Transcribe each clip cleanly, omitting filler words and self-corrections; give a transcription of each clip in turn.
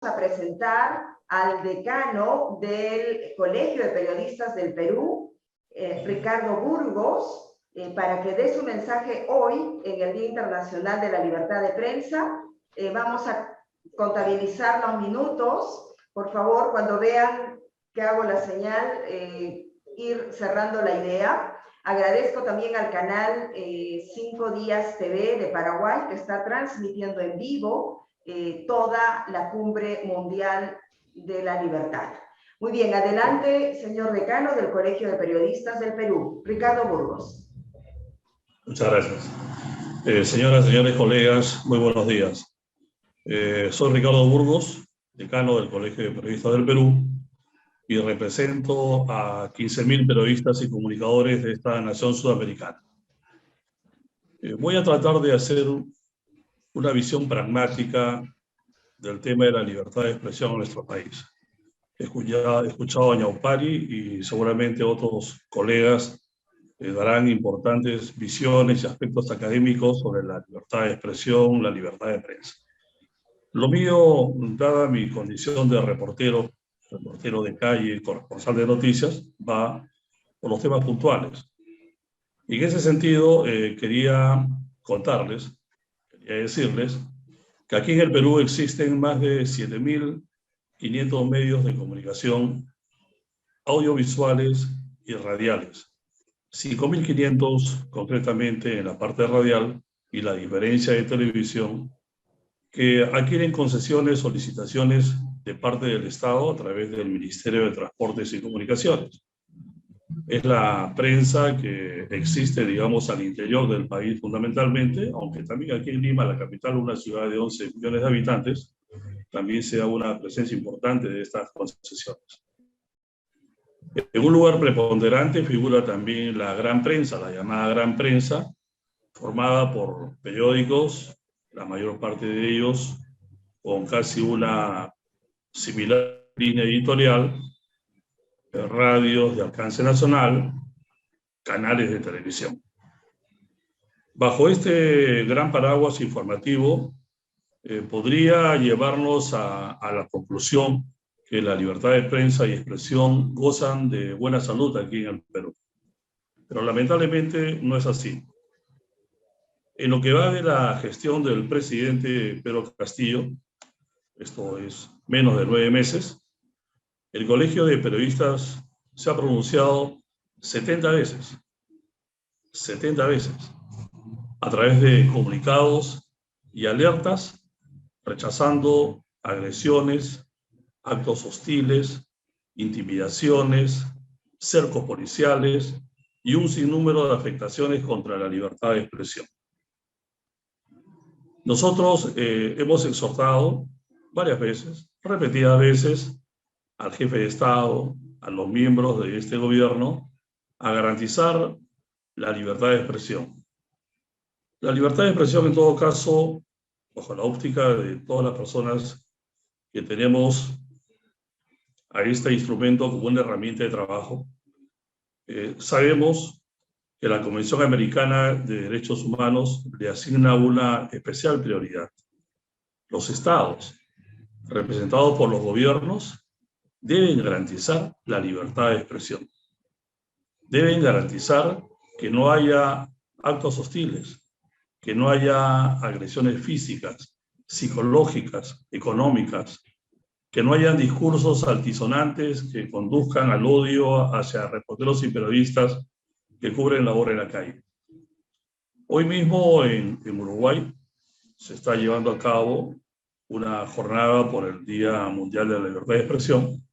a presentar al decano del Colegio de Periodistas del Perú, Ricardo Burgos, para que dé su mensaje hoy en el Día Internacional de la Libertad de Prensa. Vamos a contabilizar los minutos. Por favor, cuando vean que hago la señal, ir cerrando la idea. Agradezco también al canal 5 Días TV de Paraguay, que está transmitiendo en vivo toda la Cumbre Mundial de la Libertad. Muy bien, adelante, señor decano del Colegio de Periodistas del Perú, Ricardo Burgos. Muchas gracias. Señoras y señores colegas, muy buenos días. Soy Ricardo Burgos, decano del Colegio de Periodistas del Perú, y represento a 15.000 periodistas y comunicadores de esta nación sudamericana. Voy a tratar de hacer una visión pragmática del tema de la libertad de expresión en nuestro país. He escuchado a Ñaupari y seguramente otros colegas darán importantes visiones y aspectos académicos sobre la libertad de expresión, la libertad de prensa. Lo mío, dada mi condición de reportero de calle, corresponsal de noticias, va por los temas puntuales. Y en ese sentido, quería decirles que aquí en el Perú existen más de 7.500 medios de comunicación audiovisuales y radiales. 5.500 concretamente en la parte radial y la diferencia de televisión, que adquieren concesiones o licitaciones de parte del Estado a través del Ministerio de Transportes y Comunicaciones. Es la prensa que existe, digamos, al interior del país fundamentalmente, aunque también aquí en Lima, la capital, una ciudad de 11 millones de habitantes, también se da una presencia importante de estas concesiones. En un lugar preponderante figura también la gran prensa, la llamada gran prensa, formada por periódicos, la mayor parte de ellos con casi una similar línea editorial, radios de alcance nacional, canales de televisión. Bajo este gran paraguas informativo, podría llevarnos a la conclusión que la libertad de prensa y expresión gozan de buena salud aquí en el Perú. Pero lamentablemente no es así. En lo que va de la gestión del presidente Pedro Castillo, esto es menos de 9 meses, el Colegio de Periodistas se ha pronunciado 70 veces, a través de comunicados y alertas, rechazando agresiones, actos hostiles, intimidaciones, cercos policiales y un sinnúmero de afectaciones contra la libertad de expresión. Nosotros hemos exhortado varias veces, repetidas veces, al jefe de Estado, a los miembros de este gobierno, a garantizar la libertad de expresión. La libertad de expresión, en todo caso, bajo la óptica de todas las personas que tenemos a este instrumento como una herramienta de trabajo, sabemos que la Convención Americana de Derechos Humanos le asigna una especial prioridad. Los estados, representados por los gobiernos, deben garantizar la libertad de expresión. Deben garantizar que no haya actos hostiles, que no haya agresiones físicas, psicológicas, económicas, que no hayan discursos altisonantes que conduzcan al odio hacia reporteros y periodistas que cubren labor en la calle. Hoy mismo en Uruguay se está llevando a cabo una jornada por el Día Mundial de la Libertad de Expresión.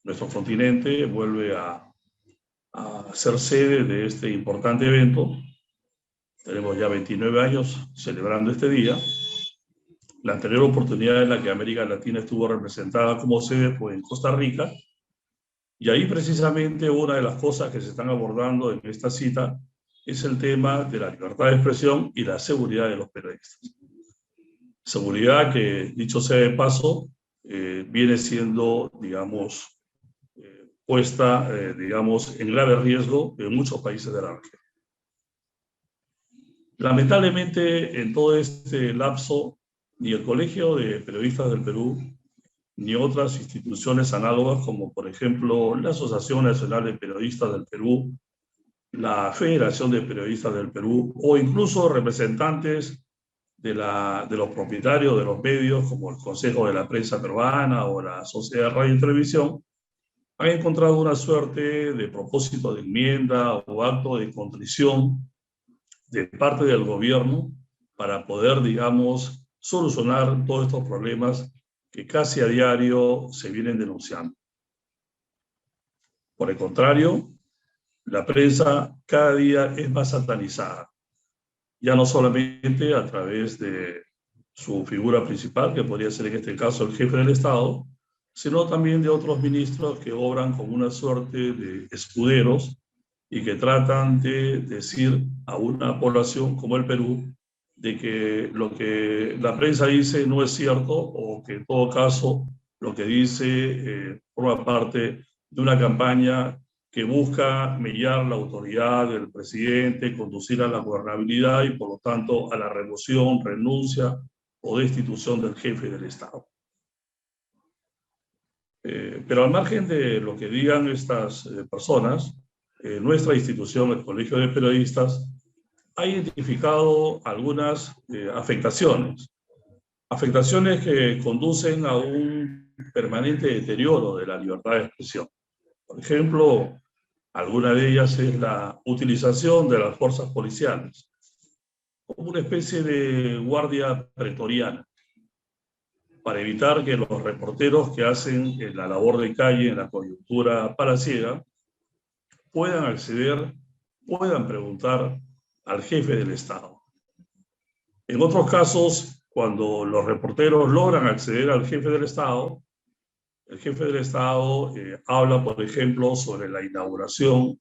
Nuestro continente vuelve a ser sede de este importante evento. Tenemos ya 29 años celebrando este día. La anterior oportunidad en la que América Latina estuvo representada como sede fue en Costa Rica. Y ahí precisamente una de las cosas que se están abordando en esta cita es el tema de la libertad de expresión y la seguridad de los periodistas. Seguridad que, dicho sea de paso, viene siendo, digamos, puesta, digamos, en grave riesgo en muchos países de la región. Lamentablemente, en todo este lapso, ni el Colegio de Periodistas del Perú, ni otras instituciones análogas como, por ejemplo, la Asociación Nacional de Periodistas del Perú, la Federación de Periodistas del Perú, o incluso representantes de los propietarios de los medios, como el Consejo de la Prensa Peruana o la Sociedad de Radio y Televisión, han encontrado una suerte de propósito de enmienda o acto de contrición de parte del gobierno para poder, digamos, solucionar todos estos problemas que casi a diario se vienen denunciando. Por el contrario, la prensa cada día es más satanizada, ya no solamente a través de su figura principal, que podría ser en este caso el jefe del Estado, sino también de otros ministros que obran como una suerte de escuderos y que tratan de decir a una población como el Perú de que lo que la prensa dice no es cierto, o que en todo caso lo que dice forma parte de una campaña que busca mellar la autoridad del presidente, conducir a la gobernabilidad y por lo tanto a la remoción, renuncia o destitución del jefe del Estado. Pero al margen de lo que digan estas personas, nuestra institución, el Colegio de Periodistas, ha identificado algunas afectaciones que conducen a un permanente deterioro de la libertad de expresión. Por ejemplo, alguna de ellas es la utilización de las fuerzas policiales como una especie de guardia pretoriana para evitar que los reporteros que hacen la labor de calle en la coyuntura palaciega puedan acceder, puedan preguntar al jefe del Estado. En otros casos, cuando los reporteros logran acceder al jefe del Estado, el jefe del Estado habla, por ejemplo, sobre la inauguración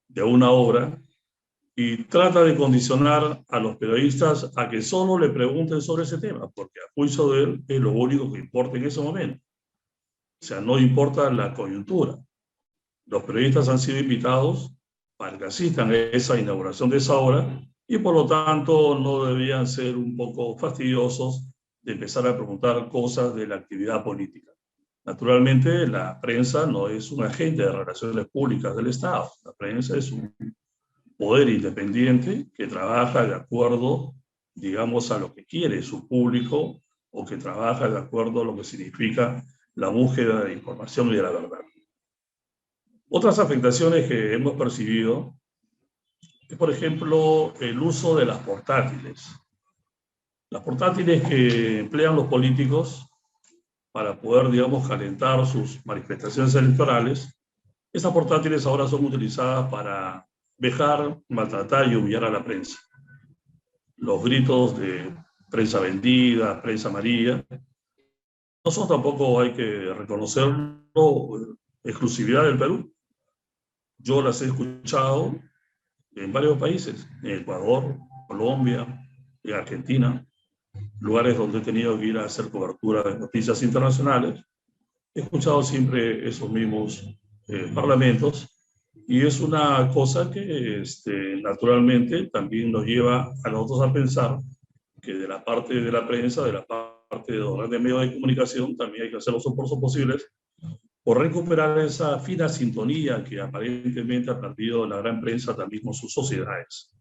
de una obra y trata de condicionar a los periodistas a que solo le pregunten sobre ese tema, porque a juicio de él es lo único que importa en ese momento. O sea, no importa la coyuntura. Los periodistas han sido invitados para que asistan a esa inauguración de esa obra y por lo tanto no debían ser un poco fastidiosos de empezar a preguntar cosas de la actividad política. Naturalmente, la prensa no es un agente de relaciones públicas del Estado. La prensa es un poder independiente que trabaja de acuerdo, digamos, a lo que quiere su público o que trabaja de acuerdo a lo que significa la búsqueda de información y de la verdad. Otras afectaciones que hemos percibido es, por ejemplo, el uso de las portátiles. Las portátiles que emplean los políticos para poder, digamos, calentar sus manifestaciones electorales, esas portátiles ahora son utilizadas para vejar, maltratar y humillar a la prensa. Los gritos de prensa vendida, prensa amarilla, no son tampoco, hay que reconocerlo, exclusividad del Perú. Yo las he escuchado en varios países, en Ecuador, Colombia, en Argentina, lugares donde he tenido que ir a hacer cobertura de noticias internacionales. He escuchado siempre esos mismos parlamentos. Y es una cosa que naturalmente también nos lleva a nosotros a pensar que de la parte de la prensa, de la parte de los grandes medios de comunicación, también hay que hacer los esfuerzos posibles por recuperar esa fina sintonía que aparentemente ha perdido la gran prensa también con sus sociedades.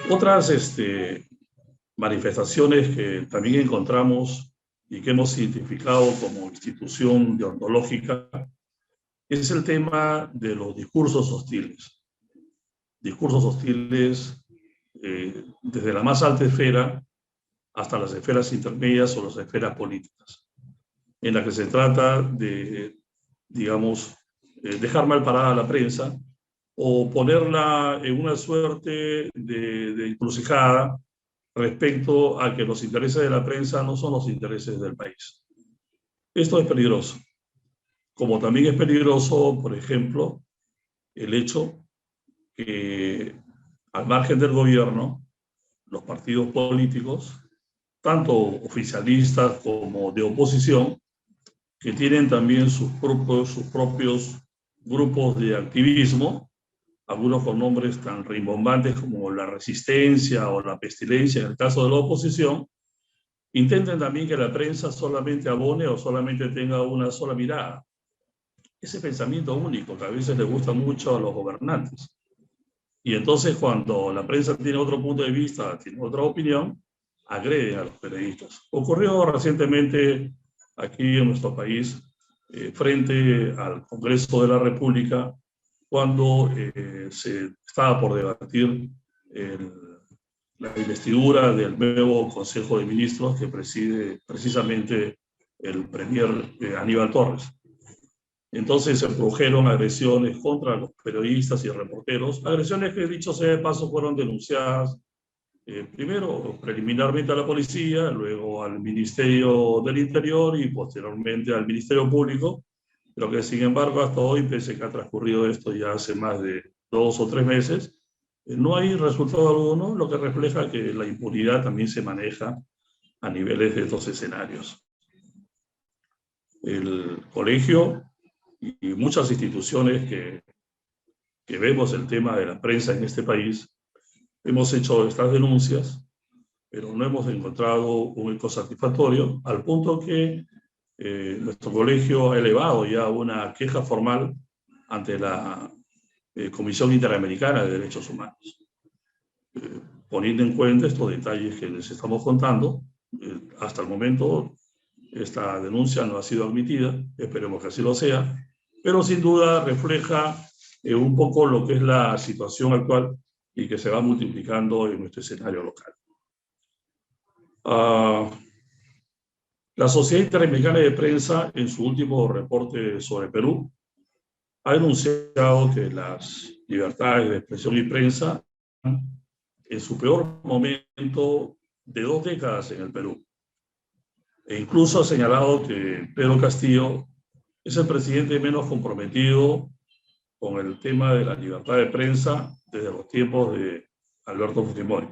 Otras manifestaciones que también encontramos y que hemos identificado como institución deontológica es el tema de los discursos hostiles. Discursos hostiles desde la más alta esfera hasta las esferas intermedias o las esferas políticas, en la que se trata de, digamos, dejar mal parada a la prensa o ponerla en una suerte de encrucijada respecto a que los intereses de la prensa no son los intereses del país. Esto es peligroso. Como también es peligroso, por ejemplo, el hecho que al margen del gobierno, los partidos políticos, tanto oficialistas como de oposición, que tienen también sus propios grupos de activismo, algunos con nombres tan rimbombantes como la Resistencia o la Pestilencia en el caso de la oposición, intenten también que la prensa solamente abone o solamente tenga una sola mirada. Ese pensamiento único que a veces le gusta mucho a los gobernantes. Y entonces cuando la prensa tiene otro punto de vista, tiene otra opinión, agreden a los periodistas. Ocurrió recientemente aquí en nuestro país, frente al Congreso de la República, cuando se estaba por debatir la investidura del nuevo Consejo de Ministros que preside precisamente el premier Aníbal Torres. Entonces se produjeron agresiones contra los periodistas y reporteros, agresiones que, dicho sea de paso, fueron denunciadas primero preliminarmente a la policía, luego al Ministerio del Interior y posteriormente al Ministerio Público, pero que sin embargo hasta hoy, pese que ha transcurrido esto ya hace más de 2 o 3 meses, no hay resultado alguno, lo que refleja que la impunidad también se maneja a niveles de estos escenarios. El colegio y muchas instituciones que vemos el tema de la prensa en este país, hemos hecho estas denuncias, pero no hemos encontrado un eco satisfactorio, al punto que nuestro colegio ha elevado ya una queja formal ante la Comisión Interamericana de Derechos Humanos. Poniendo en cuenta estos detalles que les estamos contando, hasta el momento esta denuncia no ha sido admitida, esperemos que así lo sea, pero sin duda refleja un poco lo que es la situación actual y que se va multiplicando en nuestro escenario local. La Sociedad Interamericana de Prensa, en su último reporte sobre Perú, ha denunciado que las libertades de expresión y prensa en su peor momento de 2 décadas en el Perú. E incluso ha señalado que Pedro Castillo es el presidente menos comprometido con el tema de la libertad de prensa desde los tiempos de Alberto Fujimori.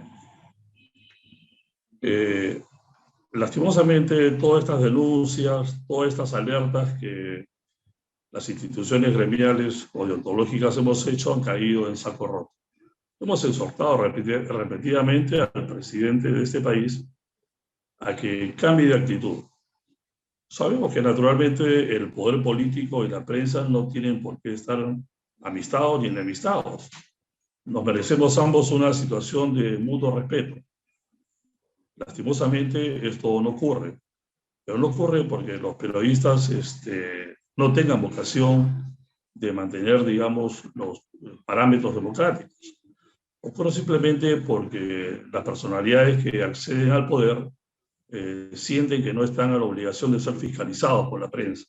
Lastimosamente, todas estas denuncias, todas estas alertas que las instituciones gremiales o deontológicas hemos hecho han caído en saco roto. Hemos exhortado repetidamente al presidente de este país a que cambie de actitud. Sabemos que naturalmente el poder político y la prensa no tienen por qué estar amistados ni enemistados. Nos merecemos ambos una situación de mutuo respeto. Lastimosamente esto no ocurre, pero no ocurre porque los periodistas no tengan vocación de mantener, digamos, los parámetros democráticos. Ocurre simplemente porque las personalidades que acceden al poder sienten que no están a la obligación de ser fiscalizados por la prensa.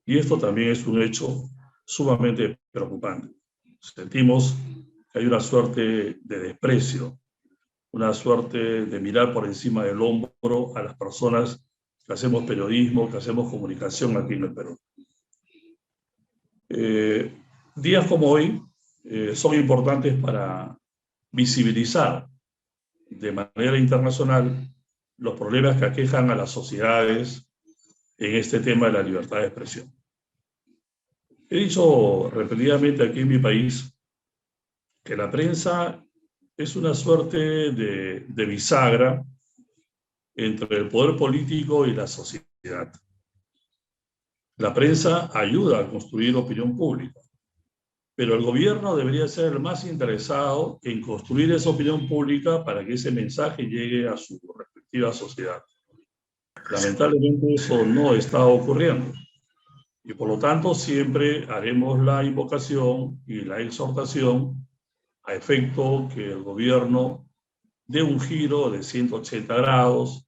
Y esto también es un hecho sumamente preocupante. Sentimos que hay una suerte de desprecio, una suerte de mirar por encima del hombro a las personas que hacemos periodismo, que hacemos comunicación aquí en el Perú. Días como hoy son importantes para visibilizar de manera internacional los problemas que aquejan a las sociedades en este tema de la libertad de expresión. He dicho repetidamente aquí en mi país que la prensa es una suerte de bisagra entre el poder político y la sociedad. La prensa ayuda a construir opinión pública, pero el gobierno debería ser el más interesado en construir esa opinión pública para que ese mensaje llegue a su respectiva sociedad. Lamentablemente eso no está ocurriendo y por lo tanto siempre haremos la invocación y la exhortación a efecto que el gobierno dé un giro de 180 grados,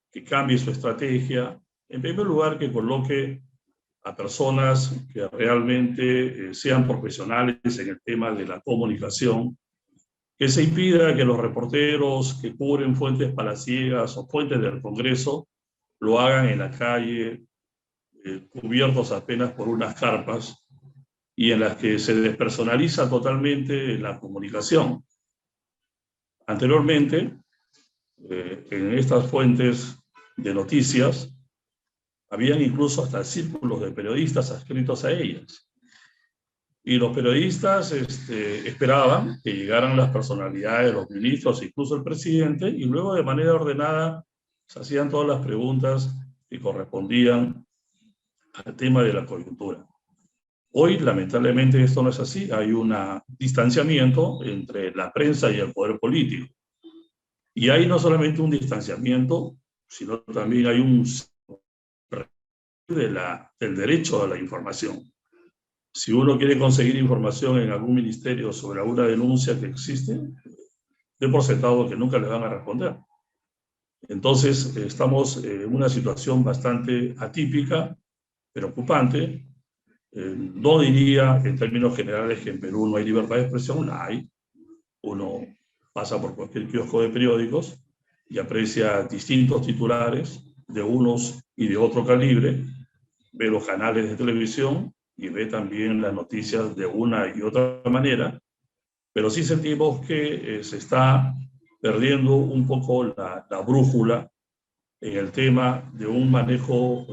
que cambie su estrategia, en primer lugar que coloque a personas que realmente sean profesionales en el tema de la comunicación, que se impida que los reporteros que cubren fuentes palaciegas o fuentes del Congreso lo hagan en la calle, cubiertos apenas por unas carpas, y en las que se despersonaliza totalmente la comunicación. Anteriormente, en estas fuentes de noticias, habían incluso hasta círculos de periodistas adscritos a ellas. Y los periodistas esperaban que llegaran las personalidades, los ministros, incluso el presidente, y luego de manera ordenada Se hacían todas las preguntas que correspondían al tema de la coyuntura. Hoy, lamentablemente, esto no es así. Hay un distanciamiento entre la prensa y el poder político. Y hay no solamente un distanciamiento, sino también hay un del derecho a la información. Si uno quiere conseguir información en algún ministerio sobre alguna denuncia que existe, de por sentado que nunca le van a responder. Entonces, estamos en una situación bastante atípica, preocupante. No diría en términos generales que en Perú no hay libertad de expresión, la hay. Uno pasa por cualquier kiosco de periódicos y aprecia distintos titulares de unos y de otro calibre, ve los canales de televisión y ve también las noticias de una y otra manera, pero sí sentimos que se está perdiendo un poco la brújula en el tema de un manejo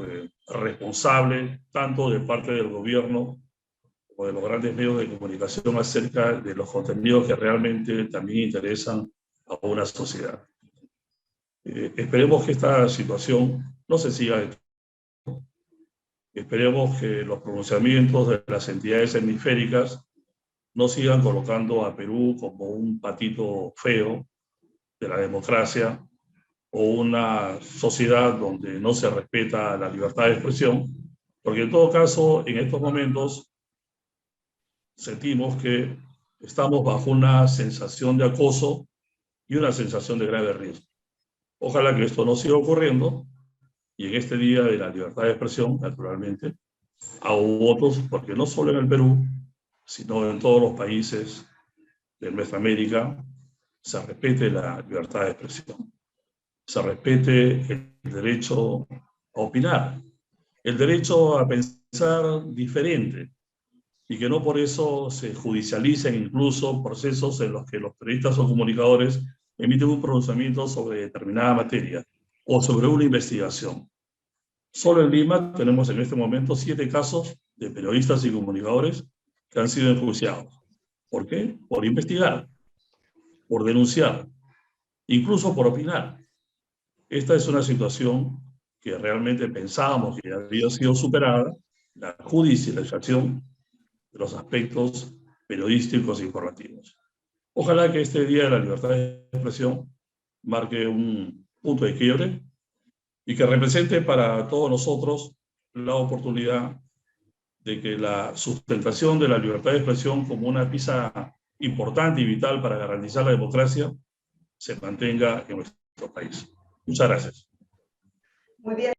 responsable tanto de parte del gobierno como de los grandes medios de comunicación acerca de los contenidos que realmente también interesan a una sociedad. Esperemos que esta situación no se siga. Esperemos que los pronunciamientos de las entidades hemisféricas no sigan colocando a Perú como un patito feo de la democracia o una sociedad donde no se respeta la libertad de expresión, porque en todo caso, en estos momentos, sentimos que estamos bajo una sensación de acoso y una sensación de grave riesgo. Ojalá que esto no siga ocurriendo y en este Día de la Libertad de Expresión, naturalmente, hago votos porque no solo en el Perú, sino en todos los países de nuestra América, se respete la libertad de expresión, se respete el derecho a opinar, el derecho a pensar diferente, y que no por eso se judicialicen incluso procesos en los que los periodistas o comunicadores emiten un pronunciamiento sobre determinada materia o sobre una investigación. Solo en Lima tenemos en este momento 7 casos de periodistas y comunicadores que han sido enjuiciados. ¿Por qué? Por investigar, por denunciar, incluso por opinar. Esta es una situación que realmente pensábamos que había sido superada, la judicialización de los aspectos periodísticos e informativos. Ojalá que este Día de la Libertad de Expresión marque un punto de quiebre y que represente para todos nosotros la oportunidad de que la sustentación de la libertad de expresión como una pieza importante y vital para garantizar la democracia se mantenga en nuestro país. Muchas gracias. Muy bien.